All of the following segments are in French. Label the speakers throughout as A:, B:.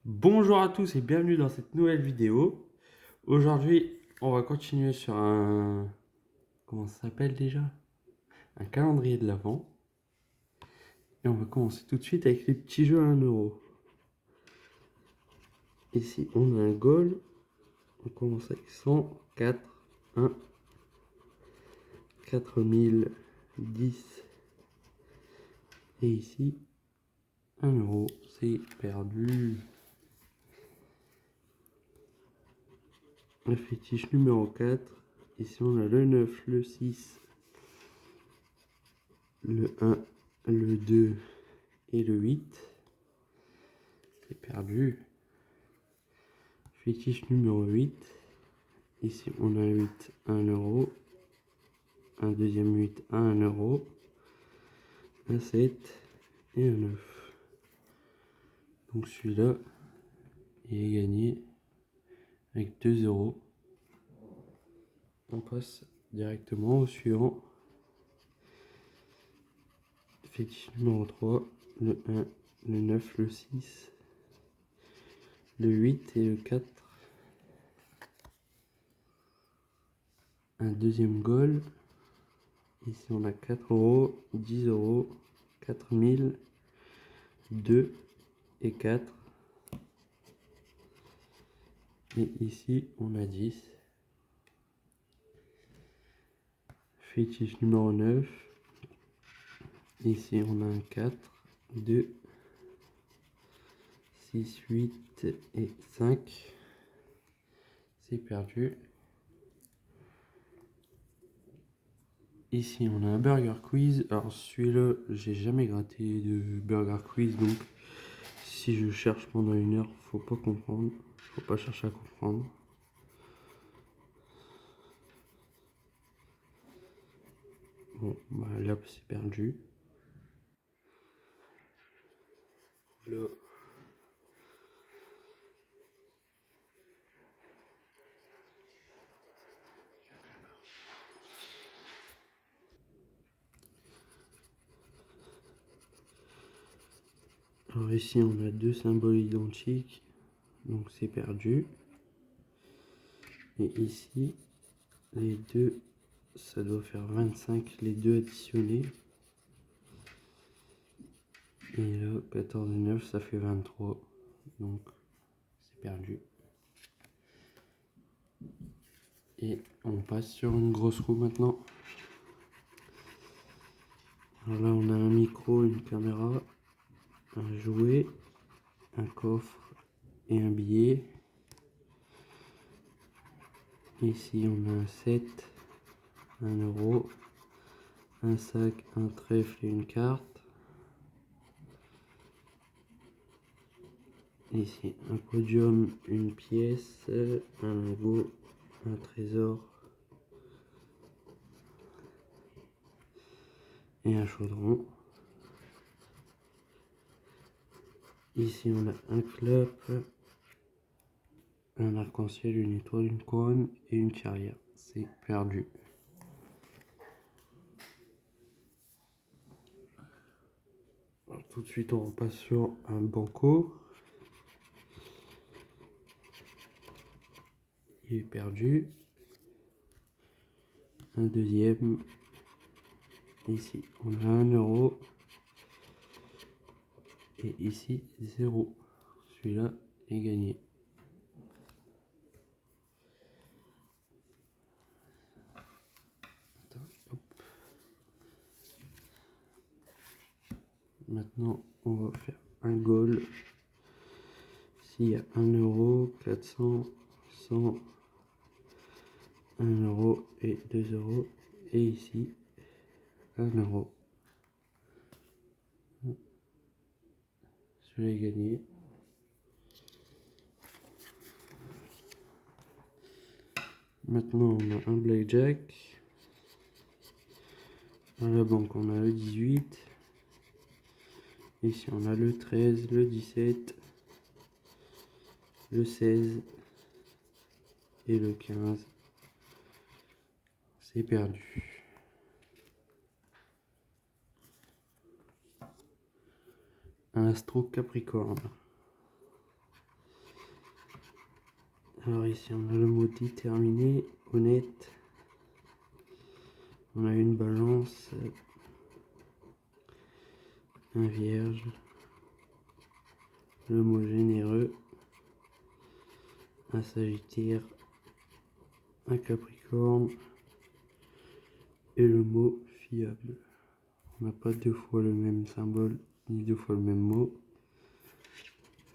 A: Bonjour à tous et bienvenue dans cette nouvelle vidéo. Aujourd'hui, on va continuer sur un... Comment ça s'appelle déjà? Un calendrier de l'Avent. Et on va commencer tout de suite avec les petits jeux à 1 euro. Ici, on a un goal. On commence avec 100, 4, 1, 4000, 10. Et ici, 1 euro. C'est perdu. Le fétiche numéro 4. Ici, on a le 9, le 6, le 1, le 2 et le 8. C'est perdu. Fétiche numéro 8. Ici, on a un 8 à 1 euro. Un deuxième 8 à 1 euro. Un 7 et un 9. Donc celui-là, il est gagné avec 2 euros. On passe directement au suivant. Fétiche numéro 3. Le 1, le 9, le 6, le 8 et le 4. Un deuxième goal. Ici, on a 4 euros, 10 euros, 4000, 2 et 4. Et ici, on a 10. Fétiche numéro 9. Ici, on a un 4, 2, 6, 8 et 5. C'est perdu. Ici, on a un Burger Quiz. Alors, celui-là, j'ai jamais gratté de Burger Quiz. Donc, si je cherche pendant 1 heure, faut pas comprendre. Faut pas chercher à comprendre. Bon, bah là, c'est perdu. Là. Alors ici, on a deux symboles identiques. Donc, c'est perdu. Et ici, les deux, ça doit faire 25, les deux additionnés. Et là, 14 et 9, ça fait 23. Donc, c'est perdu. Et on passe sur une grosse roue maintenant. Alors là, on a un micro, une caméra, un jouet, un coffre et un billet. Ici, on a un 7, 1 euro, un sac, un trèfle et une carte. Ici, un podium, une pièce, un lingot, un trésor et un chaudron. Ici, on a un club, un arc-en-ciel, une étoile, une couronne et une carrière. C'est perdu. Alors, tout de suite, on repasse sur un banco. Il est perdu. Un deuxième. Ici, on a 1 euro. Et ici, 0. Celui-là est gagné. Maintenant, on va faire un goal. S'il y a 1 euro, 400, 100, 1 euro et 2 euros. Et ici, 1 euro. Celui-là est gagné. Maintenant, on a un blackjack. À la banque, on a le 18. Ici, on a le 13, le 17, le 16 et le 15. C'est perdu. Un astro capricorne. Alors ici on a le mot déterminé, honnête. On a une balance, un vierge, le mot généreux, un sagittaire, un capricorne et le mot fiable. On n'a pas deux fois le même symbole ni deux fois le même mot,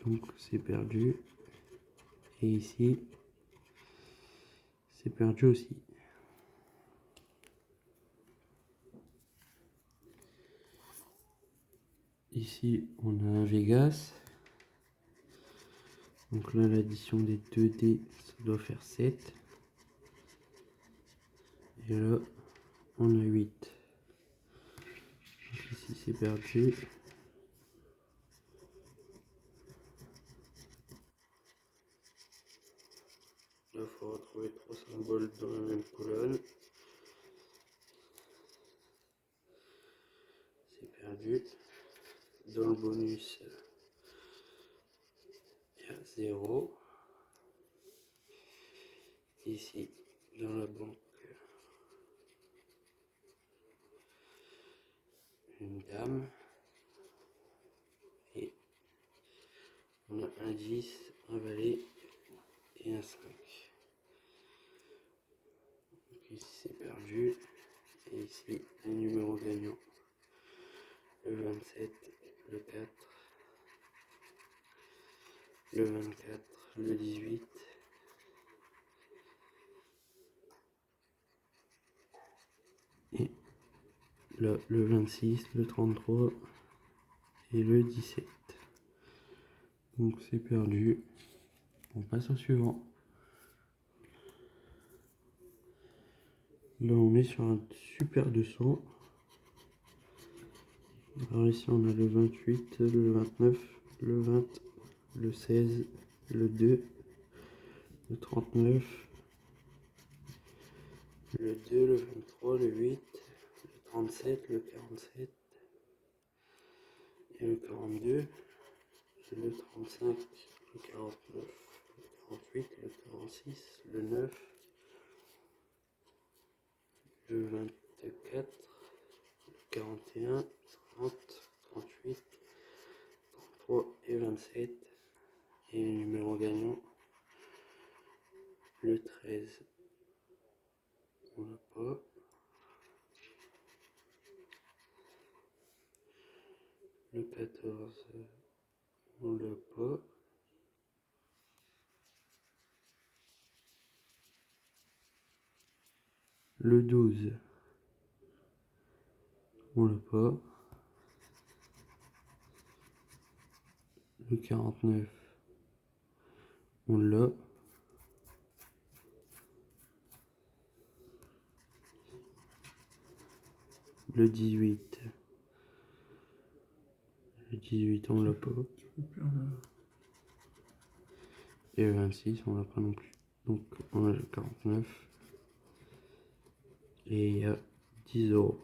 A: donc c'est perdu. Et ici c'est perdu aussi. Ici on a un Vegas. Donc là l'addition des 2 dés ça doit faire 7. Et là on a 8. Donc ici c'est perdu. Là il faut retrouver 3 symboles dans la même colonne. C'est perdu. Dans le bonus il y a 0. Ici dans la banque une dame. Et on a un 10, un valet et un 5. Donc ici c'est perdu. Et ici un numéro gagnant. Le 27, le 4, le 24, le 18. Et là, le 26, le 33 et le 17. Donc c'est perdu. On passe au suivant. Là on est sur un super 200. Alors ici on a le 28, le 29, le 20, le 16, le 2, le 39, le 2, le 23, le 8, le 37, le 47 et le 42, le 35, le 49, le 48, le 46, le 9, le 24, le 41, 30, 38, 33 et 27. Et le numéro gagnant, le 13. On l'a pas. Le 14, on l'a pas. Le 12, on l'a pas. Le 49, on l'a. Le 18, on l'a pas. Et le 26, on l'a pas non plus. Donc on a le 49. Et il y a 10 euros.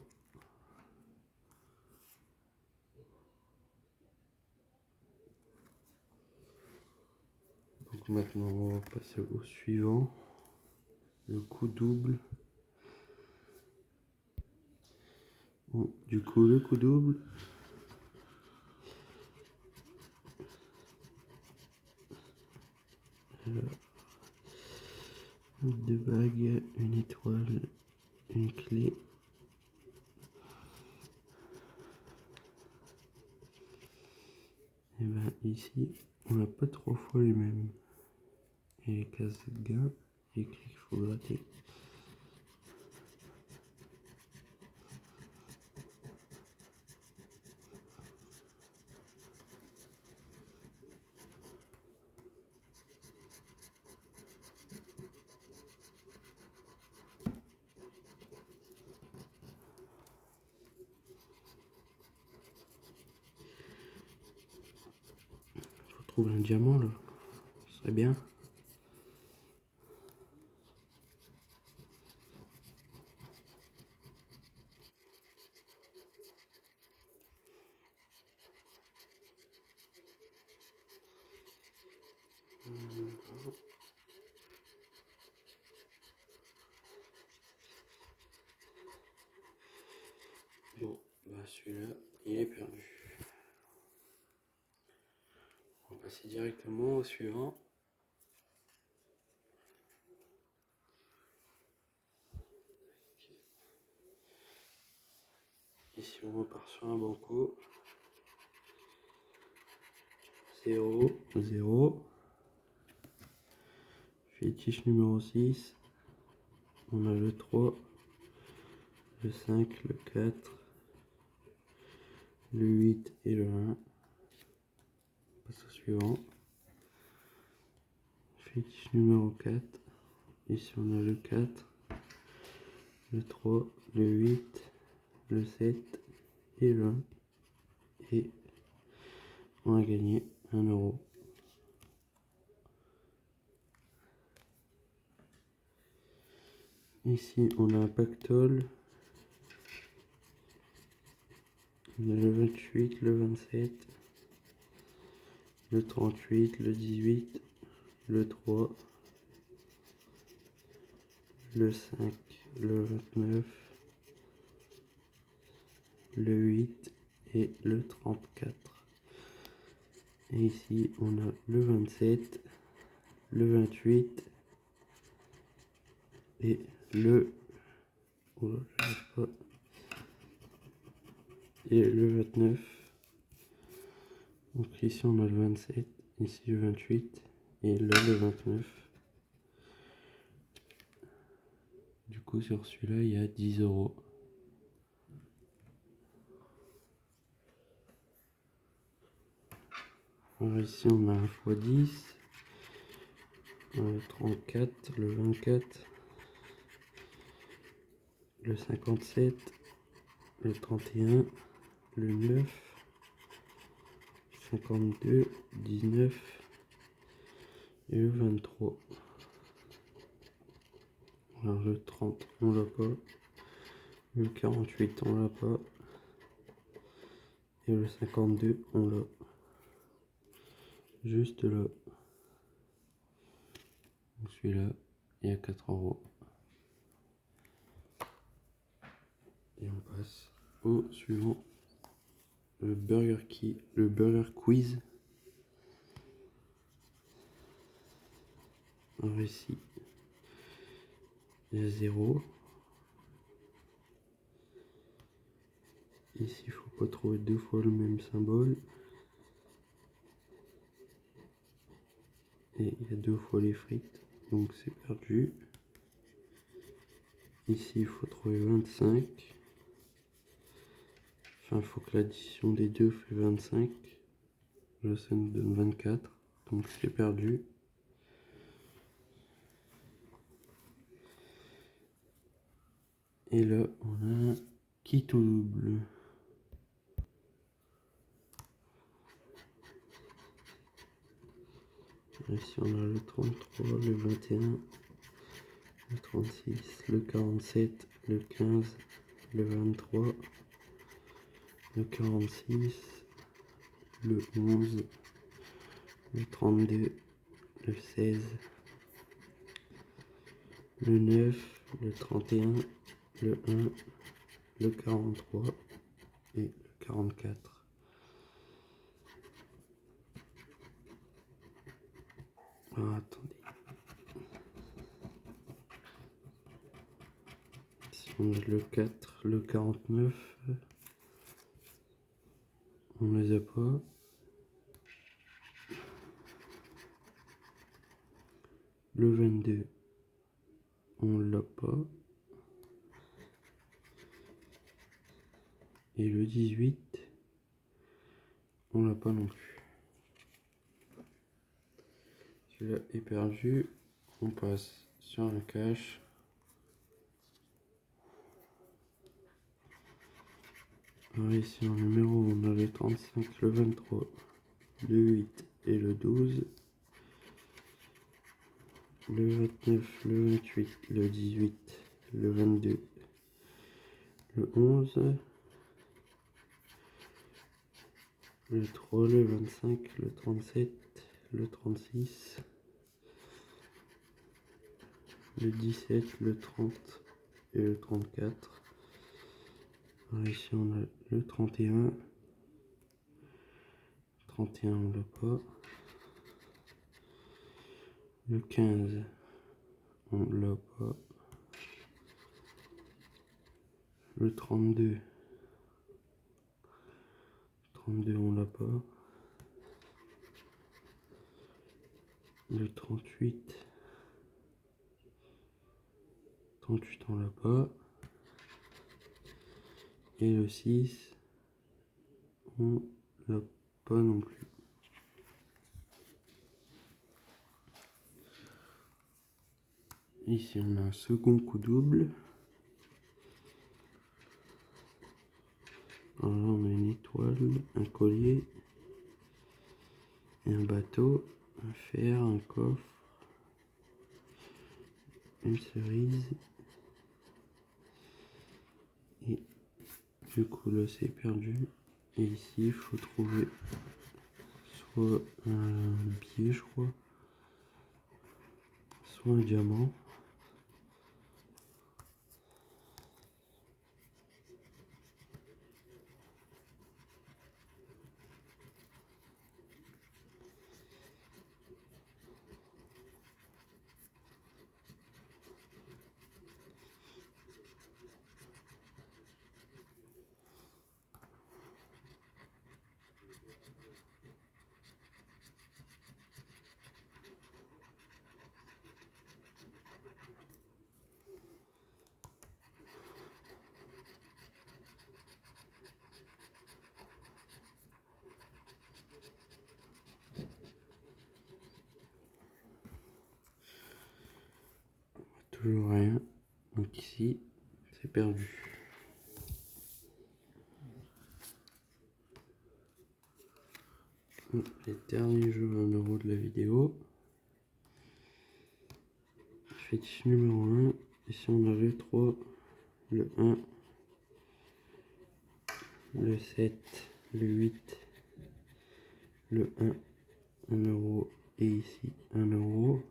A: Donc maintenant on va passer au suivant. Le coup double. Bon, du coup le coup double. Alors, 2 bagues, une étoile, une clé. Et ben ici, on n'a pas 3 fois les mêmes. Et les cases de gain, il écrit qu'il faut gratter. Faut trouver un diamant là, ce serait bien. passer directement au suivant. Ici on repart sur un banco. 0, 0. Fétiche numéro 6. On a le 3, le 5, le 4, le 8 et le 1. On passe au suivant. Fétiche numéro 4. Ici on a le 4, le 3, le 8, le 7 et le 1. Et on a gagné 1 euro. Ici on a un pactole. On a le 28, le 27, le 38, le 18, le 3, le 5, le 29, le 8 et le 34. Et ici on a le 27, le 28 et le... Oh, j'arrive pas. Et le 29. Donc ici on a le 27, ici le 28 et là le 29. Du coup sur celui-là il y a 10 euros. Alors ici on a un x10, le 34, le 24, le 57, le 31, le 9, 52, 19 et le 23. Alors le 30 on l'a pas, le 48 on l'a pas et le 52 on l'a. Juste là. Donc celui-là il y a 4 euros. Et on passe au suivant. Le Burger Quiz. Alors ici, il y a 0. Ici, il faut pas trouver 2 fois le même symbole. Et il y a 2 fois les frites, donc c'est perdu. Ici, il faut trouver 25. Enfin, il faut que l'addition des deux fait 25. Là, ça nous donne 24, donc c'est perdu. Et là, on a un kit au double. Ici, on a le 33, le 21, le 36, le 47, le 15, le 23, le 46, le 11, le 32, le 16, le 9, le 31, le 1, le 43 et le 44. Ah, attendez. Si on a le 4, le 49, on les a pas. Le 22, on l'a pas. Et le 18, on l'a pas non plus. Celui-là est perdu. On passe sur un cash. Alors ici en numéro, on a le 35, le 23, le 8 et le 12. Le 29, le 28, le 18, le 22, le 11, le 3, le 25, le 37, le 36, le 17, le 30 et le 34. Alors ici on a le 31. 31 on l'a pas. Le 15, on l'a pas. Le 32, on l'a pas. Le 38, on l'a pas. Et le 6, on l'a pas non plus. Ici on a un second coup double. Alors là on a une étoile, un collier, et un bateau, un fer, un coffre, une cerise. Et du coup là c'est perdu. Et ici il faut trouver soit un billet je crois, soit un diamant. Toujours rien. Donc ici, c'est perdu. Les derniers jeux à 1 euro de la vidéo. Fétiche numéro 1. Ici on a le 3, le 1, le 7, le 8, le 1, 1 euro. Et ici 1 euro.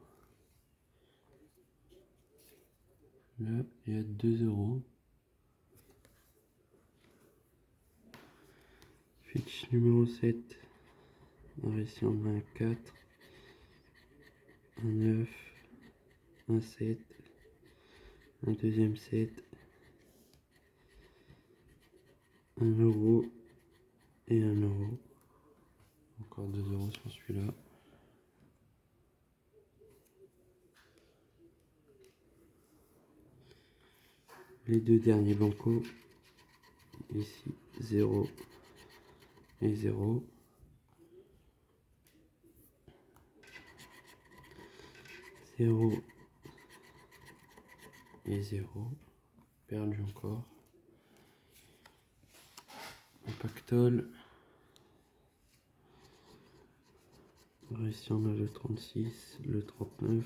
A: Là, il y a 2 euros. Fétiche numéro 7. Alors ici on a un 4, un 9, un 7, un deuxième 7, 1 euro et 1 euro. Encore 2 euros sur celui-là. Les deux derniers bancos. Ici 0 et 0. 0 et 0. Perdu encore. Un pactole. Alors ici on a le 36, le 39,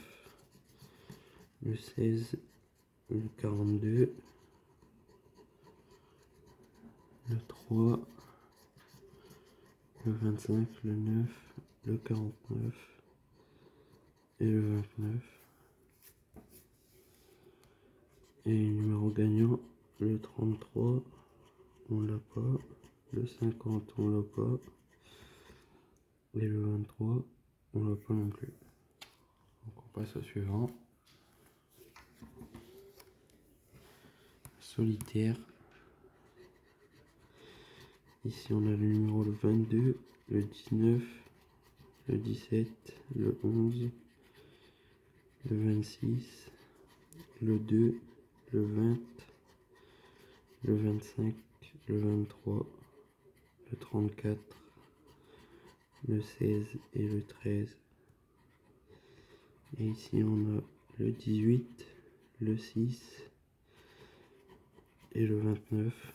A: le 16, le 42, le 3, le 25, le 9, le 49 et le 29. Et les numéros gagnants, le 33, on l'a pas, le 50, on l'a pas, et le 23, on l'a pas non plus. Donc on passe au suivant. Solitaire. Ici on a le numéro le 22, le 19, le 17, le 11, le 26, le 2, le 20, le 25, le 23, le 34, le 16 et le 13. Et ici on a le 18, le 6 et le 29.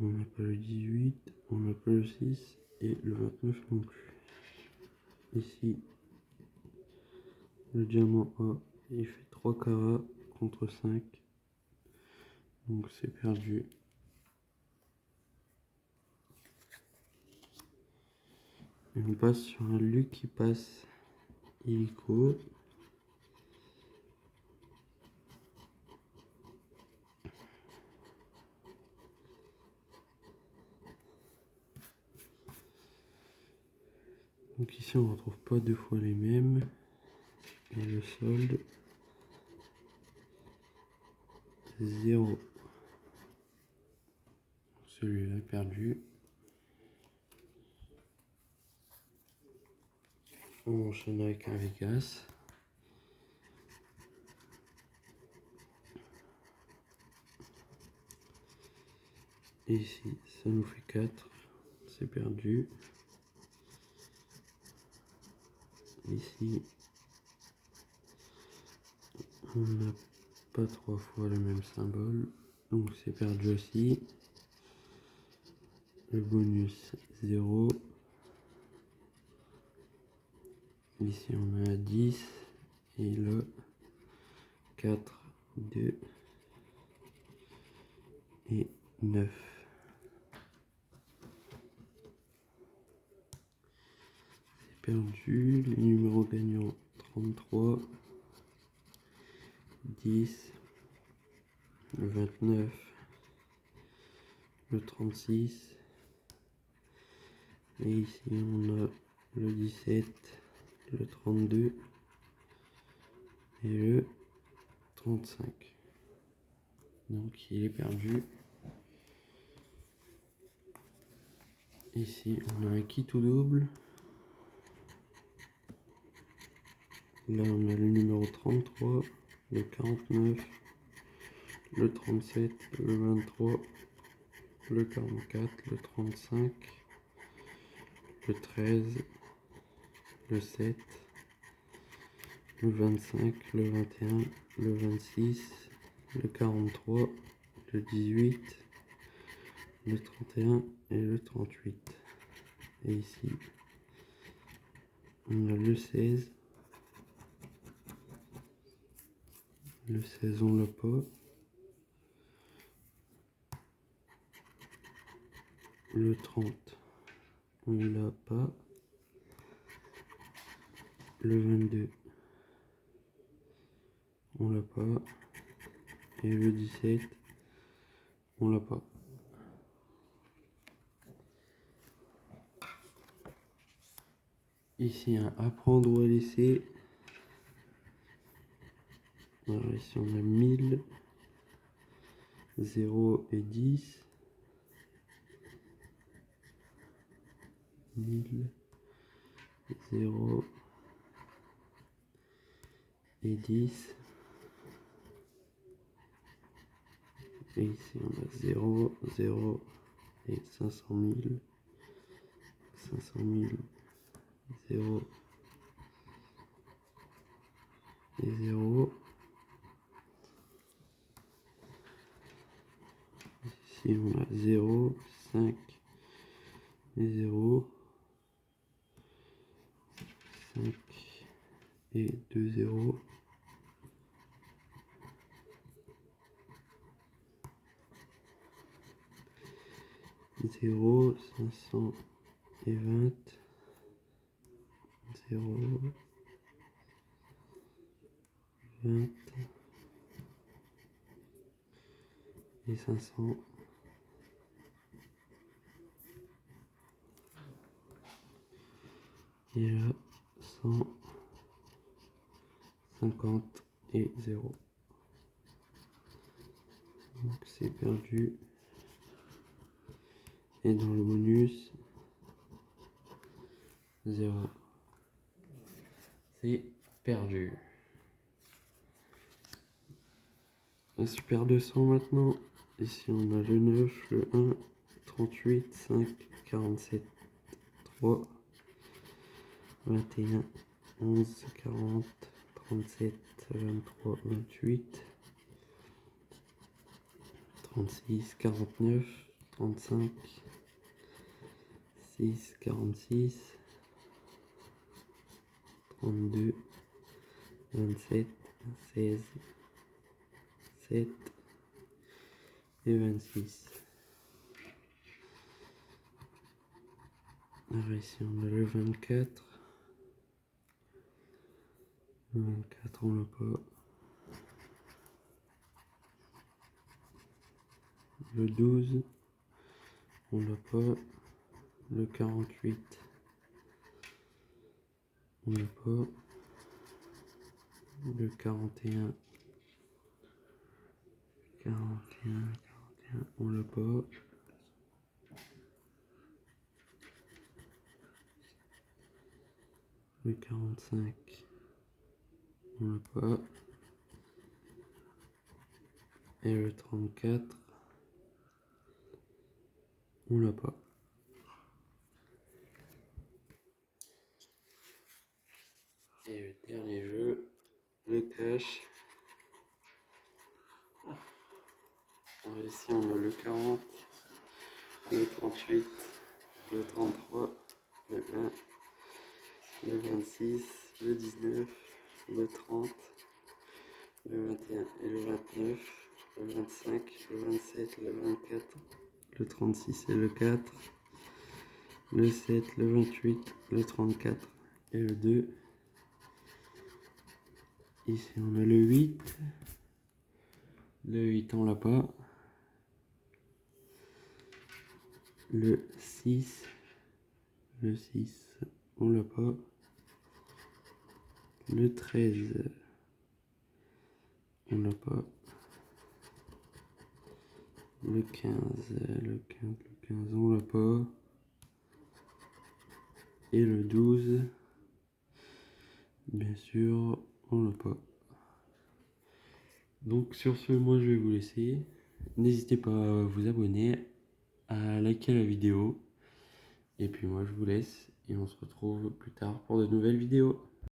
A: On n'a pas le 18, on n'a pas le 6 et le 29 non plus. Ici, le diamant A, il fait 3 carats contre 5. Donc c'est perdu. Et on passe sur un Luc qui passe illico. Donc ici on ne retrouve pas deux fois les mêmes. Et le solde, 0. Celui-là est perdu. On enchaîne avec un Vegas. Et ici, ça nous fait 4. C'est perdu. Ici, on n'a pas trois fois le même symbole. Donc c'est perdu aussi. Le bonus 0. Ici on a 10. Et là, 4, 2 et 9. C'est perdu. Les numéros gagnants 33, 10, le 29, le 36. Et ici on a le 17, le 32 et le 35. Donc il est perdu. Ici on a un kit ou double. Là on a le numéro 33, le 49, le 37, le 23, le 44, le 35, le 13, le 7, le 25, le 21, le 26, le 43, le 18, le 31 et le 38. Et ici, on a le 16. Le 16, on l'a pas. Le 30, on l'a pas. Le 22, on l'a pas. Et le 17, on l'a pas. Ici, un apprendre ou à laisser. Alors ici, on a 1000, 0 et 10. 1000, 0 et 10. Et ici, on a 0, 0 et 500 000. 500 000, 0 et 0. Ici, on a 0, 5 et 0. 5 et 2 0. 0, 500 et 20. 0, 20 et 500. Et là, 150 et 0. Donc c'est perdu. Et dans le bonus, 0. C'est perdu. Un super 200 maintenant. Ici on a le 9, le 1, 38, 5, 47, 3, 21, 11, 40, 37, 23, 28, 36, 49, 35, 6, 46, 32, 27, 16, 7 et 26. Alors ici on a le 24. Le 24 on l'a pas. Le 12 on l'a pas. Le 48 on l'a pas. Le 41, 41, on l'a pas. Le 45, on l'a pas. Et le 34, on l'a pas. Et le dernier jeu, le cache. Alors ici on a le 40, le 38, le 33, le 1, le 26, le 19, le 30, le 21 et le 29, le 25, le 27, le 24, le 36 et le 4, le 7, le 28, le 34 et le 2. Ici on a le 8. Le 8 on l'a pas. Le 6. Le 6 on l'a pas. Le 13 on l'a pas. Le 15, le 15 on l'a pas. Et le 12, bien sûr, on l'a pas. Donc sur ce, moi je vais vous laisser. N'hésitez pas à vous abonner, à liker la vidéo. Et puis moi je vous laisse et on se retrouve plus tard pour de nouvelles vidéos.